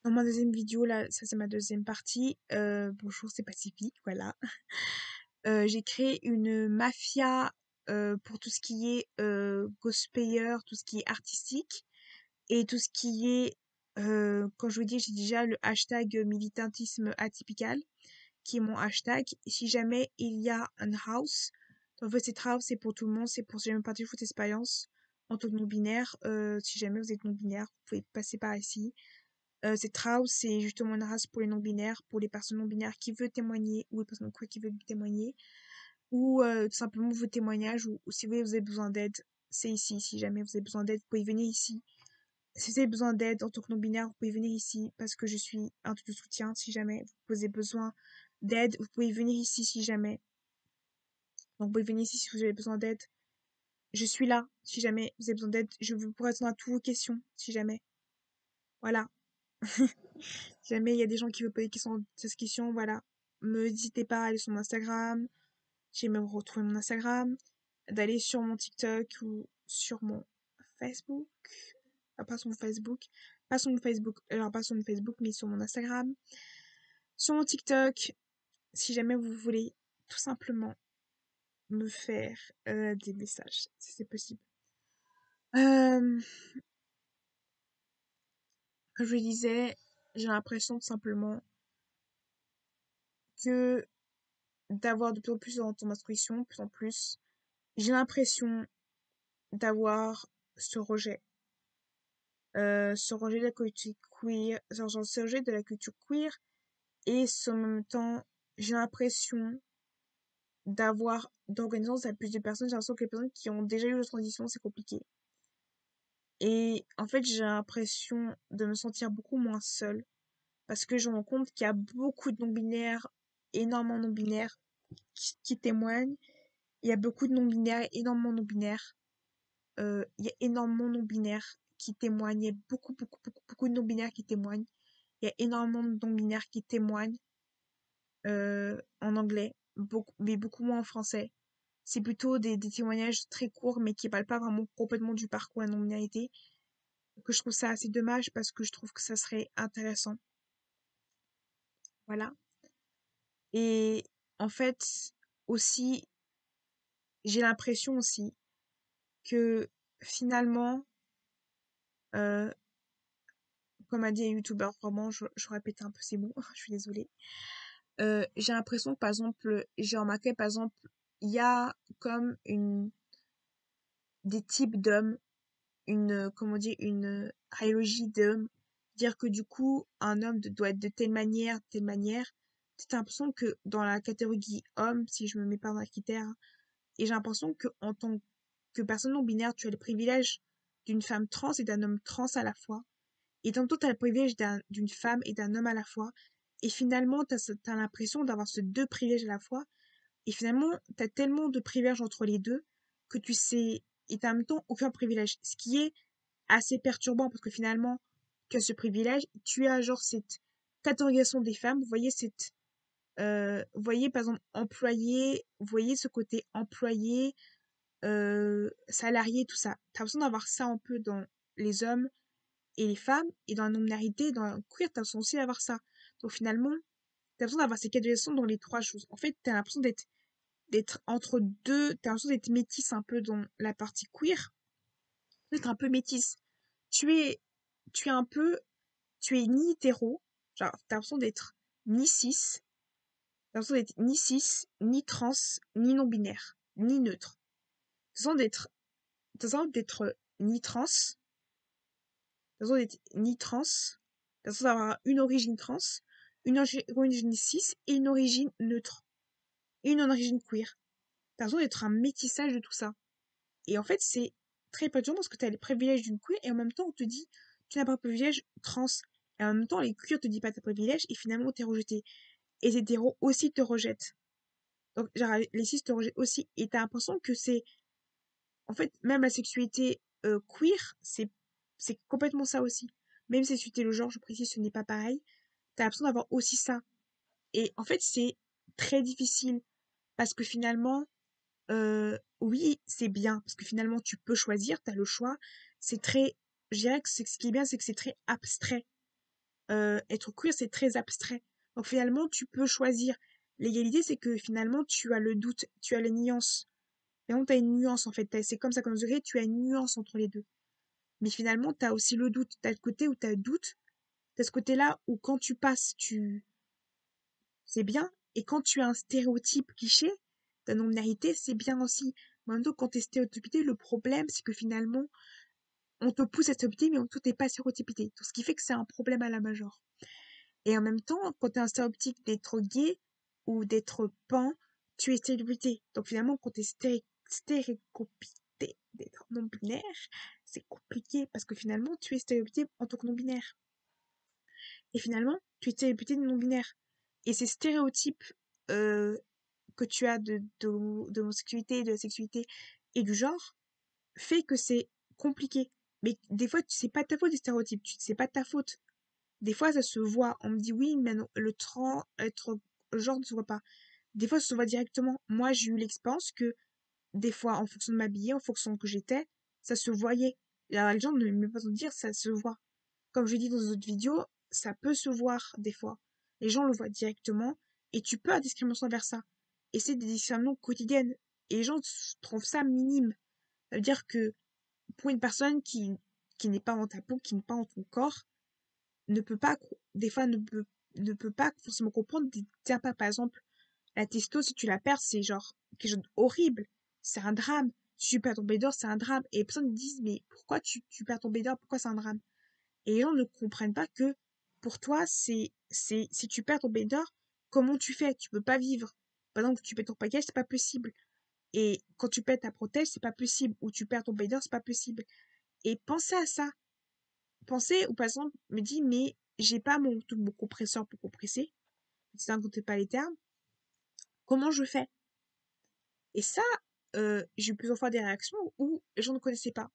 Dans ma deuxième vidéo, là, ça c'est ma deuxième partie. Bonjour, c'est Pacifique, voilà. J'ai créé une mafia pour tout ce qui est cosplayer, tout ce qui est artistique et tout ce qui est, quand je vous dis, j'ai déjà le hashtag militantisme atypical qui est mon hashtag. Si jamais il y a un house, en fait cette house c'est pour tout le monde, c'est pour si jamais partie foot expérience en tant que non-binaire. Si jamais vous êtes non-binaire, vous pouvez passer par ici. Cette house, c'est justement une race pour les non-binaires, pour les personnes non-binaires qui veulent témoigner, ou les personnes queer qui veulent témoigner, ou tout simplement vos témoignages, ou si vous avez besoin d'aide, c'est ici. Si jamais vous avez besoin d'aide, vous pouvez venir ici. Si vous avez besoin d'aide en tant que non-binaire, vous pouvez venir ici parce que je suis un truc de soutien. Si jamais vous avez besoin d'aide, vous pouvez venir ici si jamais. Donc vous pouvez venir ici si vous avez besoin d'aide. Je suis là si jamais vous avez besoin d'aide. Je vous pourrai répondre à toutes vos questions si jamais. Voilà. Si jamais il y a des gens qui veulent poser cette question, voilà. N'hésitez pas à aller sur mon Instagram. J'ai même retrouvé mon Instagram. D'aller sur mon TikTok ou sur mon Facebook. Ah, pas sur mon Facebook. Pas sur mon Facebook. Alors, pas sur mon Facebook, mais sur mon Instagram. Sur mon TikTok. Si jamais vous voulez tout simplement me faire des messages, si c'est possible. Comme je disais, j'ai l'impression tout simplement que d'avoir de plus en plus dans ton instruction, de plus en plus, j'ai l'impression d'avoir ce rejet. Ce rejet de la culture queer, genre ce rejet de la culture queer, et en même temps, j'ai l'impression d'organiser à plus de personnes, j'ai l'impression que les personnes qui ont déjà eu la transition, c'est compliqué. Et en fait, j'ai l'impression de me sentir beaucoup moins seule, parce que je me rends compte qu'il y a beaucoup de non-binaires, énormément de non-binaires qui témoignent. Il y a beaucoup de non-binaires, énormément de non-binaires. Il y a énormément de non-binaires qui témoignent. Il y a beaucoup, beaucoup, beaucoup, beaucoup de non-binaires qui témoignent. Il y a énormément de non-binaires qui témoignent en anglais, mais beaucoup moins en français. C'est plutôt des témoignages très courts, mais qui parlent pas vraiment complètement du parcours de la non-binarité. Que je trouve ça assez dommage parce que je trouve que ça serait intéressant. Voilà. Et en fait, aussi, j'ai l'impression aussi que finalement, euh, comme a dit un youtubeur, vraiment, je répète un peu ces mots, je suis désolée. J'ai l'impression que, par exemple, j'ai remarqué, par exemple, il y a comme des types d'hommes, comment dire, une hiérarchie d'hommes. Dire que du coup, un homme doit être de telle manière, telle manière. J'ai l'impression que dans la catégorie homme, si je me mets pas dans la critère, et j'ai l'impression que en tant que personne non binaire, tu as le privilège d'une femme trans et d'un homme trans à la fois. Et tantôt, tu as le privilège d'une femme et d'un homme à la fois. Et finalement, tu as l'impression d'avoir ces deux privilèges à la fois. Et finalement, tu as tellement de privilèges entre les deux que tu sais, et tu en même temps aucun privilège. Ce qui est assez perturbant parce que finalement, tu as ce privilège, tu as genre cette catégorisation des femmes. Vous voyez vous voyez par exemple employé, vous voyez ce côté employé, salarié, tout ça. Tu as besoin d'avoir ça un peu dans les hommes et les femmes, et dans la non-binarité, dans le queer, t'as besoin aussi d'avoir ça. Donc finalement, t'as besoin d'avoir ces catégorisations dans les trois choses. En fait, t'as l'impression d'être entre deux, t'as l'impression d'être métisse un peu dans la partie queer, d'être un peu métisse. Tu es, tu es un peu, tu es ni hétéro, genre, t'as l'impression d'être ni cis, t'as l'impression d'être ni cis, ni trans, ni non-binaire, ni neutre. T'as l'impression d'être ni trans, t'as l'impression d'être ni trans, t'as l'impression d'avoir une origine trans, une origine cis et une origine neutre. Et une origine queer. T'as l'impression d'être un métissage de tout ça. Et en fait, c'est très perturbant parce que t'as les privilèges d'une queer et en même temps, on te dit, tu n'as pas de privilège trans. Et en même temps, les queers te disent pas tes privilèges et finalement, t'es rejeté. Et les hétéros aussi te rejettent. Donc, genre, les cis te rejettent aussi. Et t'as l'impression que c'est, en fait, même la sexualité queer, c'est complètement ça aussi. Même si c'était le genre, je précise, ce n'est pas pareil. T'as l'impression d'avoir aussi ça. Et en fait, c'est très difficile parce que finalement, oui, c'est bien parce que finalement, tu peux choisir, t'as le choix. C'est très, je dirais que ce qui est bien, c'est que c'est très abstrait. être queer, c'est très abstrait. Donc finalement, tu peux choisir. L'égalité, c'est que finalement, tu as le doute, tu as les nuances. Finalement, tu as une nuance en fait. C'est comme ça qu'on dirait, tu as une nuance entre les deux. Mais finalement, tu as aussi le doute. Tu as le côté où tu as le doute. Tu as ce côté-là où quand tu passes, c'est bien. Et quand tu as un stéréotype cliché, ta non-binarité, c'est bien aussi. Mais en même temps, quand tu es stéréotypé, le problème, c'est que finalement, on te pousse à stéréotyper, mais tout n'est pas stéréotypé. Tout ce qui fait que c'est un problème à la major. Et en même temps, quand tu as un stéréotype d'être gay ou d'être pan, tu es stéréotypé. Donc finalement, quand tu es stéréotypé d'être non-binaire, c'est compliqué parce que finalement, tu es stéréotypé en tant que non-binaire. Et finalement, tu es stéréotypé de non-binaire. Et ces stéréotypes euh, que tu as de l'homosexualité, de la sexualité et du genre fait que c'est compliqué. Mais des fois, c'est pas ta faute des stéréotypes, c'est pas ta faute. Des fois, ça se voit. On me dit oui, mais non, le trans, être genre ne se voit pas. Des fois, ça se voit directement. Moi, j'ai eu l'expérience que des fois, en fonction de m'habiller, en fonction de que j'étais, ça se voyait. Les gens ne même pas te dire, ça se voit. Comme je dis dans d'autres vidéos, ça peut se voir des fois. Les gens le voient directement et tu peux avoir des discriminations envers ça. Et c'est des discriminations quotidiennes. Et les gens trouvent ça minime. Ça veut dire que pour une personne qui n'est pas dans ta peau, qui n'est pas dans ton corps, ne peut pas, des fois, ne peut pas forcément comprendre, tiens pas, par exemple, la testo, si tu la perds, c'est genre quelque chose d'horrible. C'est un drame. Si tu perds ton bédor, c'est un drame. Et les personnes me disent, mais pourquoi tu perds ton bédor? Pourquoi c'est un drame? Et les gens ne comprennent pas que pour toi, si tu perds ton bédor, comment tu fais? Tu peux pas vivre. Par exemple, tu perds ton package, c'est pas possible. Et quand tu perds ta protège, c'est pas possible. Ou tu perds ton bédor, c'est pas possible. Et pensez à ça. Pensez, ou par exemple, me dit, mais j'ai pas mon compresseur pour compresser. Ça ne pas les termes. Comment je fais? Et ça, j'ai eu plusieurs fois des réactions où les gens ne connaissaient pas.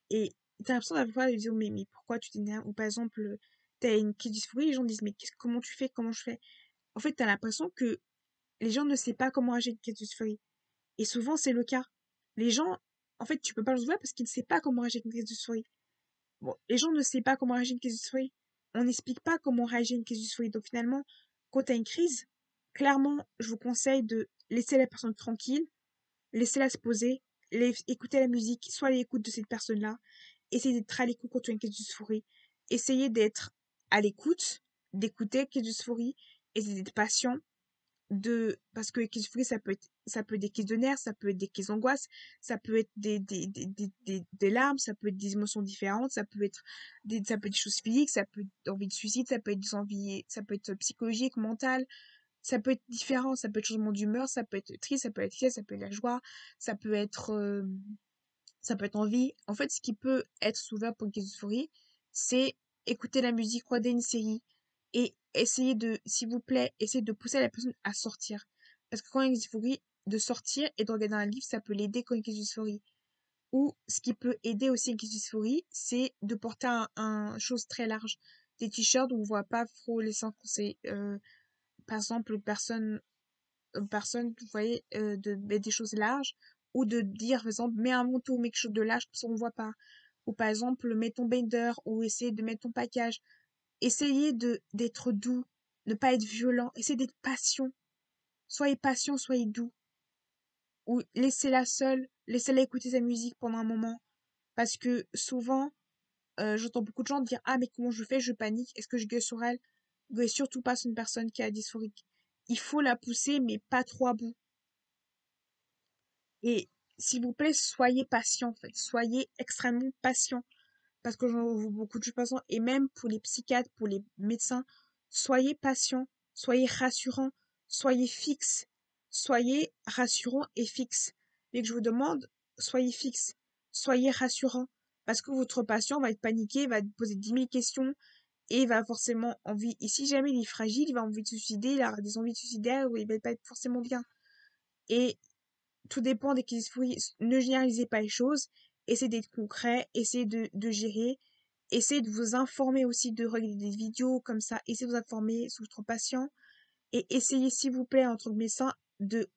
Et t'as l'impression d'avoir de dire, mais pourquoi tu t'énerves? Ou par exemple, t'as une crise dysphorie, les gens disent, mais comment tu fais? Comment je fais? En fait, t'as l'impression que les gens ne savent pas comment agir une crise dysphorie. Et souvent, c'est le cas. Les gens, en fait, tu peux pas le voir parce qu'ils ne savent pas comment agir une crise dysphorie. Bon, les gens ne savent pas comment réagir à une crise dysphorie. On n'explique pas comment réagir à une crise dysphorie. Donc finalement, quand tu as une crise, clairement, je vous conseille de laisser la personne tranquille, laisser-la se poser, écouter la musique, soit à l'écoute de cette personne-là, essayer d'être à l'écoute quand tu as une crise dysphorie, essayer d'être à l'écoute, d'écouter la crise dysphorie, essayer d'être patient, parce que les crises dysphorie, ça peut être des crises de nerfs, ça peut être des crises d'angoisse, ça peut être des larmes, ça peut être des émotions différentes, ça peut être des choses physiques, ça peut être envie de suicide, ça peut être des envies, ça peut être psychologique, mental, ça peut être différent, ça peut être changement d'humeur, ça peut être triste, ça peut être fier, ça peut être la joie, ça peut être, ça peut être envie. En fait, ce qui peut être souvent pour une crise dysphorie, c'est écouter la musique, regarder une série et essayer de, s'il vous plaît, essayer de pousser la personne à sortir. Parce que quand il y a une dysphorie, de sortir et de regarder un livre, ça peut l'aider quand il y a une dysphorie. Ou ce qui peut aider aussi une dysphorie, c'est de porter un chose très large. Des t-shirts où on voit pas trop les seins c'est par exemple, personne, vous voyez, de mettre des choses larges, ou de dire, par exemple, mets un manteau, mets quelque chose de large, comme ça on voit pas. Ou par exemple, mets ton bander, ou essayer de mettre ton package. Essayez d'être doux, ne pas être violent, essayez d'être patient. Soyez patient, soyez doux. Ou laissez-la seule, laissez-la écouter sa musique pendant un moment. Parce que souvent, j'entends beaucoup de gens dire, ah mais comment je fais, je panique, est-ce que je gueule sur elle? Gueule surtout pas sur une personne qui a dysphorique. Il faut la pousser, mais pas trop à bout. Et s'il vous plaît, soyez patient, en fait. Soyez extrêmement patient. Parce que j'en vois beaucoup de patients, et même pour les psychiatres, pour les médecins, soyez patient, soyez rassurant, soyez fixe. Soyez rassurant et fixe. Dès que je vous demande, soyez fixe, soyez rassurant. Parce que votre patient va être paniqué, va poser 10 000 questions, et va forcément envie, et si jamais il est fragile, il va envie de se suicider, il a des envies de suicidaires, ou il va pas être forcément bien. Et tout dépend des crises dysphorie. Ne généralisez pas les choses. Essayez d'être concret. Essayez de gérer. Essayez de vous informer aussi, de regarder des vidéos comme ça. Essayez de vous informer sur votre patient. Et essayez, s'il vous plaît, en tant que médecin, de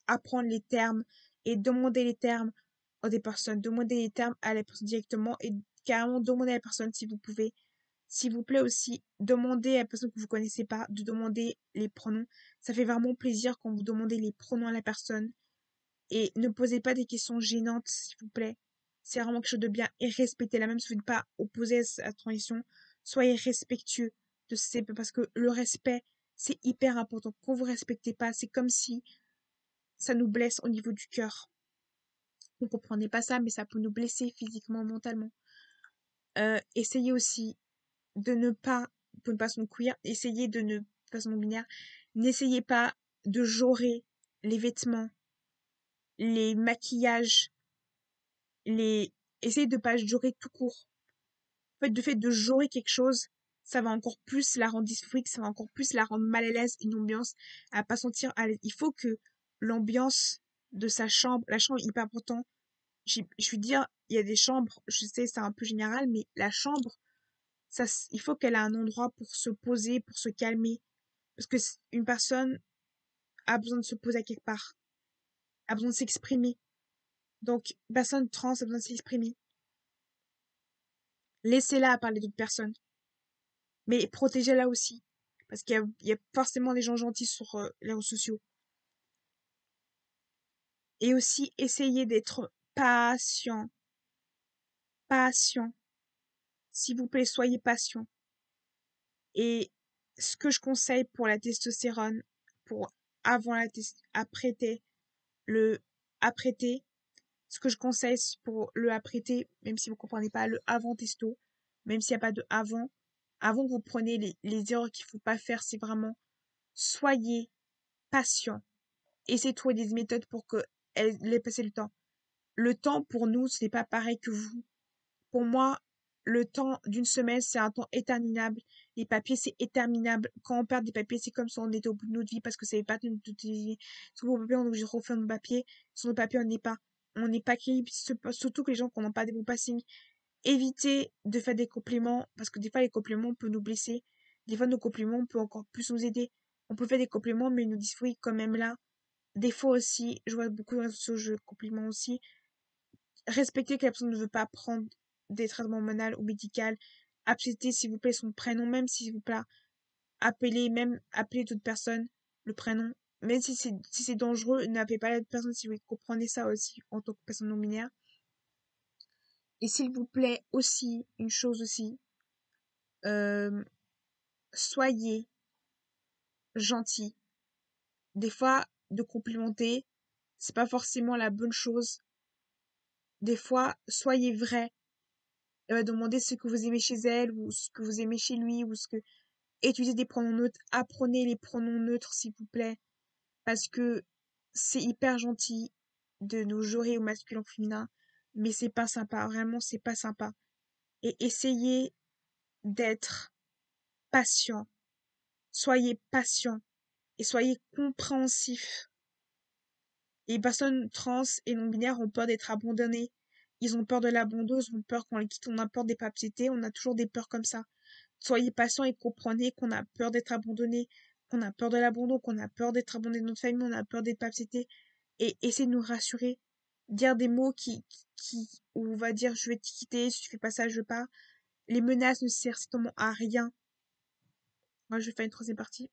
apprendre les termes et demander les termes à des personnes. Demandez les termes à la personne directement et carrément demandez à la personne si vous pouvez. S'il vous plaît aussi, demandez à la personne que vous connaissez pas de demander les pronoms. Ça fait vraiment plaisir quand vous demandez les pronoms à la personne. Et ne posez pas des questions gênantes, s'il vous plaît. C'est vraiment quelque chose de bien. Et respectez-la, même si vous n'êtes pas opposé à cette transition. Soyez respectueux de ces... Parce que le respect, c'est hyper important. Quand vous respectez pas, c'est comme si ça nous blesse au niveau du cœur. Vous comprenez pas ça, mais ça peut nous blesser physiquement, mentalement. Essayez aussi de ne pas, pour une personne queer, essayez de ne, façon non binaire, n'essayez pas de jorer les vêtements, les maquillages, les, essayez de pas jorer tout court. En fait, le fait de jorer quelque chose, ça va encore plus la rendre dysphorique, ça va encore plus la rendre mal à l'aise, une ambiance à pas sentir à l'aise. Il faut que l'ambiance de sa chambre, la chambre est hyper important. Je veux dire, il y a des chambres, je sais, c'est un peu général, mais la chambre, ça, il faut qu'elle ait un endroit pour se poser, pour se calmer. Parce que une personne a besoin de se poser à quelque part, a besoin de s'exprimer. Donc, une personne trans a besoin de s'exprimer. Laissez-la parler d'autres personnes. Mais protégez-la aussi. Parce qu'il y a forcément des gens gentils sur les réseaux sociaux. Et aussi, essayez d'être patient. Patient. S'il vous plaît, soyez patient. Et ce que je conseille pour la testostérone, pour avant la apprêter, le apprêter, ce que je conseille pour le apprêter, même si vous comprenez pas le avant testo, même s'il n'y a pas de avant que vous preniez les erreurs qu'il faut pas faire, c'est vraiment soyez patient. Essayez de trouver des méthodes pour que elle laisse passer le temps. Le temps pour nous, ce n'est pas pareil que vous. Pour moi, le temps d'une semaine, c'est un temps éternable. Les papiers, c'est éternable. Quand on perd des papiers, c'est comme si on était au bout de notre vie parce que c'est pas notre vie. Sur nos papiers, on est obligé de refaire nos papiers. Sur nos papiers, on n'est pas crédible. Surtout que les gens qui n'ont pas des bons passings. Évitez de faire des compliments parce que des fois, les compliments peuvent nous blesser. Des fois, nos compliments peuvent encore plus nous aider. On peut faire des compliments, mais ils nous disent oui, quand même là. Des fois aussi, je vois beaucoup de réseaux sociaux, je compliments aussi. Respectez que la personne ne veut pas prendre des traitements hormonaux ou médicaux. Acceptez, s'il vous plaît, son prénom, même s'il vous plaît, appelez toute personne le prénom. Même si c'est dangereux, n'appelez pas la personne si vous comprenez ça aussi en tant que personne non binaire. Et s'il vous plaît, aussi, une chose aussi, euh, soyez gentil. Des fois, de complimenter, c'est pas forcément la bonne chose. Des fois, soyez vrai. Elle va demander ce que vous aimez chez elle ou ce que vous aimez chez lui ou ce que utilisez des pronoms neutres, apprenez les pronoms neutres s'il vous plaît parce que c'est hyper gentil de nous jurer au masculin ou féminin mais c'est pas sympa, vraiment c'est pas sympa. Et essayez d'être patient, soyez patient et soyez compréhensif. Les personnes trans et non binaires ont peur d'être abandonnées. Ils ont peur de l'abandon, ils ont peur qu'on les quitte, on a peur des papiers, on a toujours des peurs comme ça. Soyez patient et comprenez qu'on a peur d'être abandonné, qu'on a peur de l'abandon, qu'on a peur d'être abandonné de notre famille, on a peur d'être pas accepté. Et essayez de nous rassurer. Dire des mots où on va dire je vais te quitter, si tu fais pas ça, je veux pas. Les menaces ne servent strictement à rien. Moi, je vais faire une troisième partie.